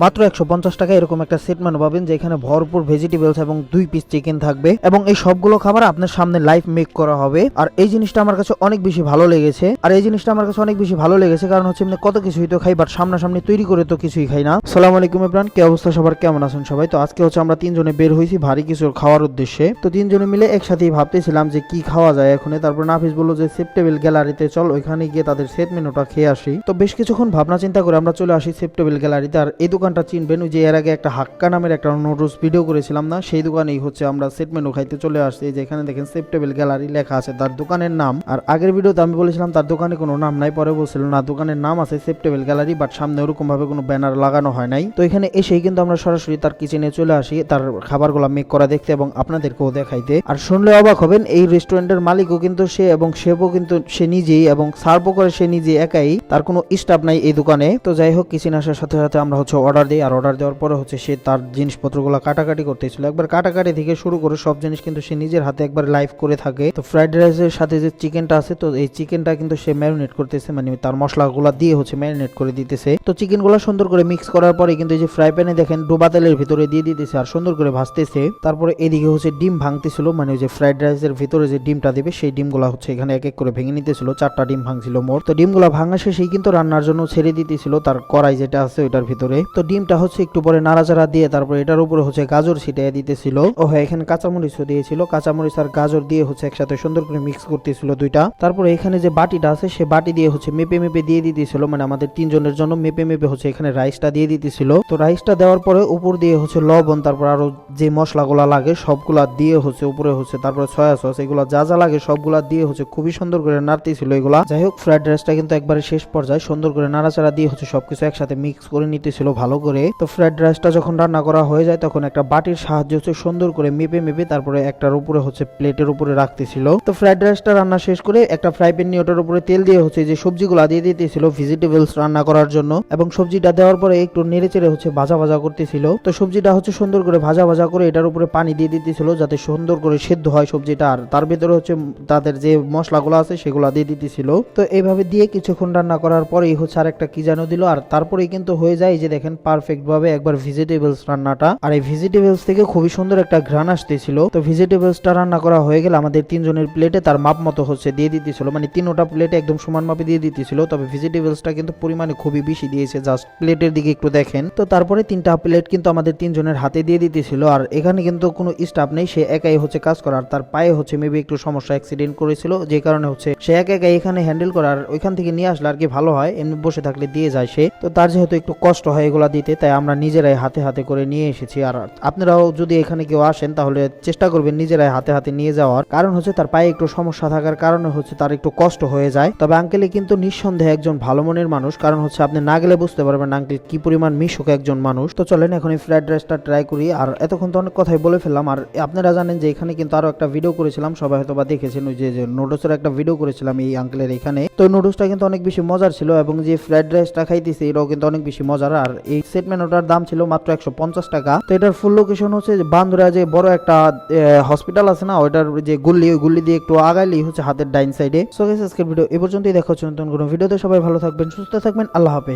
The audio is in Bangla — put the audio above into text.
মাত্র 150 টাকা এরকম একটা সেট মেনু পাবেন, যেখানে ভরপুর ভেজিটেবলস এবং 2 পিস চিকেন থাকবে এবং এই সবগুলো খাবার আপনার সামনে লাইভ মেক করা হবে। আর এই জিনিসটা আমার কাছে অনেক বেশি ভালো লেগেছে কারণ হচ্ছে এমনি কত কিছুই তো খাই, বাট সামনাসামনি তৈরি করে তো কিছুই খাই না। আসসালামু আলাইকুম এভরিওয়ান, কি অবস্থা সবার, কেমন আছেন সবাই? তো আজকে হচ্ছে আমরা তিনজনে বের হয়েছি ভারী কিছু খাওয়ার উদ্দেশ্যে। তো তিনজনে মিলে একসাথেই ভাবতেছিলাম যে কি খাওয়া যায় এখন। তারপর নাফিস বললো যে সেপ্টেবল গ্যালারিতে চল, ওইখানে গিয়ে তাদের সেট মেনুটা খেয়ে আসি। তো বেশ কিছুক্ষণ ভাবনা চিন্তা করে আমরা চলে আসি সেপ্টেবল গ্যালারিতে। আর এই দোকানটা চিনবেন, ওই যে এর আগে একটা হাক্কা নামের একটা নুডলস ভিডিও করেছিলাম না, সেই দোকানেই হচ্ছে আমরা সেট মেনু খাইতে চলে আসছি। যেখানে দেখেন সেপ্টেবল গ্যালারি লেখা আছে তার দোকানের নাম। আর আগের ভিডিওতে আমি বলেছিলাম তার দোকানে কোনো নাম নাই, পরে বলছিল না দোকানের নাম আছে সেপ্টেবল গ্যালারি, বাট সামনে ওরকম ভাবে কোনো ব্যানার লাগানো হয় নাই। তো এখানে এসেই কিন্তু আমরা সরাসরি তার কিচেনে চলে আসি তার খাবারগুলো মেক করা দেখতে এবং আপনাদেরকেও দেখাইতে। আর শুনলে অবাক হবেন, এই রেস্টুরেন্টের মালিকও কিন্তু সে এবং শেফও কিন্তু সে নিজেই, এবং সার্ভও করে সে নিজে একাই, তার কোনো স্টাফ নাই এই দোকানে। তো যাই হোক, কিচেনে আসার সাথে সাথে আমরা হচ্ছে অর্ডার দিই। আর অর্ডার দেওয়ার পরে হচ্ছে সে তার জিনিসপত্রগুলো কাটাকাটি করতেছিল। একবার কাটাকাটি থেকে শুরু করে সব জিনিস কিন্তু সে নিজের হাতে একবার লাইভ করে থাকে। তো ফ্রাইড রাইসের সাথে যে চিকেনটা আছে, তো এই চিকেনটা কিন্তু সে ম্যারিনেট করতেছে, মানে তার মশলাগুলো দিয়ে হচ্ছে ম্যারিনেট করে দিতেছে। তো চিকেনগুলো সুন্দর করে মিক্স করার পরে কিন্তু এই যে ফ্রাই প্যানে দেখেন ডোবা তেলের ভিতরে দিয়ে দিতেছে আর সুন্দর করে ভাজতেছে। তারপরে এদিকে হচ্ছে ডিম ভাঙতেছিল, মানে ওই যে ফ্রাইড রাইসের ভিতরে যে ডিমটা দিবে সেই ডিমগুলো হচ্ছে এখানে এক এক করে ভেঙে নিতেছিল। 4টা ডিম ভাঙছিল মোট। তো ডিমগুলো ভাঙা শেষেই কিন্তু রান্নার জন্য ছেড়ে দিতেছিল তার কড়াই যেটা আছে ওইটার ভিতরে। তো ডিমটা হচ্ছে একটু পরে নাড়াচাড়া দিয়ে তারপরে এটার উপরে হচ্ছে গাজর ছিটিয়ে দিতেছিল। ও হ্যাঁ, এখানে কাঁচামরিচও দিয়েছিল। কাঁচামরিচ আর গাজর দিয়ে হচ্ছে একসাথে সুন্দর করে মিক্স করতেছিল দুইটা। তারপরে এখানে যে বাটিটা আছে সে বাটি দিয়ে হচ্ছে মেপে মেপে দিয়ে দিতেছিল, মানে আমাদের তিনজনের জন্য মেপে মেপে হচ্ছে এখানে রাইসটা দিয়ে দিতেছিল। তো রাইসটা দেওয়ার পরে উপর দিয়ে হচ্ছে লবণ, তারপর আরো যে মশলাগুলা লাগে সবগুলা দিয়ে হচ্ছে উপরে হচ্ছে, তারপরে সয়া সস, এগুলা যা যা লাগে সবগুলা দিয়ে হচ্ছে খুবই সুন্দর করে নাড়তেছিল এগুলা। যাই হোক, ফ্রাইড রাইসটা কিন্তু একবারে শেষ পর্যায়ে সুন্দর করে নাড়াচাড়া দিয়ে হচ্ছে সবকিছু একসাথে মিক্স করে নিতেছিল ভালো করে। তো ফ্রাইড রাইসটা যখন রান্না করা হয়ে যায় তখন একটা বাটির সাহায্যে হচ্ছে সুন্দর করে মেপে মেপে তারপরে একটার উপরে হচ্ছে প্লেটের উপরে রাখতেছিল। তো ফ্রাইড রাইসটা রান্না শেষ করে একটা ফ্রাই প্যান নিয়ে ওটার উপরে তেল দিয়ে হচ্ছে যে সবজিগুলা দিয়ে দিতেছিল ভেজিটেবলস রান্না করার জন্য, এবং সবজিটা দেওয়ার পরে একটু নেড়ে চেড়ে হচ্ছে ভাজা ভাজা করতেছিল। তো সবজিটা হচ্ছে সুন্দর করে ভাজা ভাজা করে এটার উপরে পানি দিয়ে দিতেছিল যাতে সুন্দর করে সেদ্ধ হয় সবজিটা, আর তার ভিতরে হচ্ছে তাদের যে মশলাগুলো আছে সেগুলো দিয়ে দিতেছিল। তো এইভাবে দিয়ে কিছুক্ষণ রান্না করার পরেই হচ্ছে আর একটা কি যেন দিল, আর তারপরেই কিন্তু হয়ে যায় যে দেখেন পারফেক্ট ভাবে একবার ভেজিটেবলস রান্নাটা। আর এই ভেজিটেবলস থেকে খুবই সুন্দর একটা ঘ্রাণ আসতেছিল। তো ভেজিটেবলসটা রান্না করা হয়ে গেলে আমাদের তিনজনের প্লেটে তার মাপ মতো হচ্ছে দিয়ে দিতেছিল, মানে তিনটা প্লেটে একদম সমান মাপে দিয়ে দিতেছিল। তবে ভেজিটেবলসটা কিন্তু পরিমাণে খুবই বেশি দিয়েছে, জাস্ট প্লেটের দিকে একটু দেখেন। তো তারপরে 3টা প্লেট কিন্তু আমাদের তিনজনের হাতে দিয়ে দিতেছিল। আর এখানে কিন্তু কোনো স্টাফ নেই, সে একাই হচ্ছে কাজ করার। তার পায়ে হচ্ছে মেবি একটু সমস্যা, অ্যাক্সিডেন্ট করেছিল, যে কারণে হচ্ছে সে একাই এখানে হ্যান্ডেল করার, ওইখান থেকে নিয়ে আসলে আর কি ভালো হয়, এমনি বসে থাকলে দিয়ে যায় সে। তো তার যেহেতু একটু কষ্ট হয় এগুলা দিতে, তাই আমরা নিজেরাই হাতে হাতে করে নিয়ে এসেছি। আর আপনারাও যদি এখানে কেউ আসেন তাহলে চেষ্টা করবেন নিজেরাই হাতে হাতে নিয়ে যাওয়ার, কারণ হচ্ছে তার পায়ে একটু সমস্যা থাকার কারণে হচ্ছে তার একটু কষ্ট হয়ে যায়। তবে আঙ্কেলই কিন্তু নিঃসন্দেহে একজন ভালো মনের মানুষ, কারণ হচ্ছে আপনি না গেলে বুঝতে পারবেন আঙ্কেল কি পরিমাণ মিশুক একজন মানুষ। তো চলেন এখন এই ফ্রাইড রাইসটা ট্রাই করি। আর এতক্ষণ তো অনেক কথাই বলে ফেললাম। আর আপনারা জানেন যে এখানে কিন্তু আরো একটা ভিডিও করেছিলাম, সবাই হয়তো বা দেখেছেন, ওই যে নুডলসের একটা ভিডিও করেছিলাম এই আঙ্কেলের এখানে। তো নুডলসটা কিন্তু অনেক বেশি মজার ছিল, এবং যে ফ্রাইড রাইসটা খাইতেছি এটাও কিন্তু অনেক বেশি মজার। আর এই সেট মেনুটার দাম ছিল মাত্র 150 টাকা। তো এটার ফুল লোকেশন হচ্ছে বান্দুরা যে বড় একটা হসপিটাল আছে না, ওইটার যে গুল্লি, ওই গুল্লি দিয়ে একটু আগাইলেই হচ্ছে হাতের ডাইন সাইডে। সো গাইস, আজকের ভিডিও এ পর্যন্তই। দেখা হচ্ছে নতুন কোনো ভিডিওতে। সবাই ভালো থাকবেন, সুস্থ থাকবেন, আল্লাহ হাফেজ।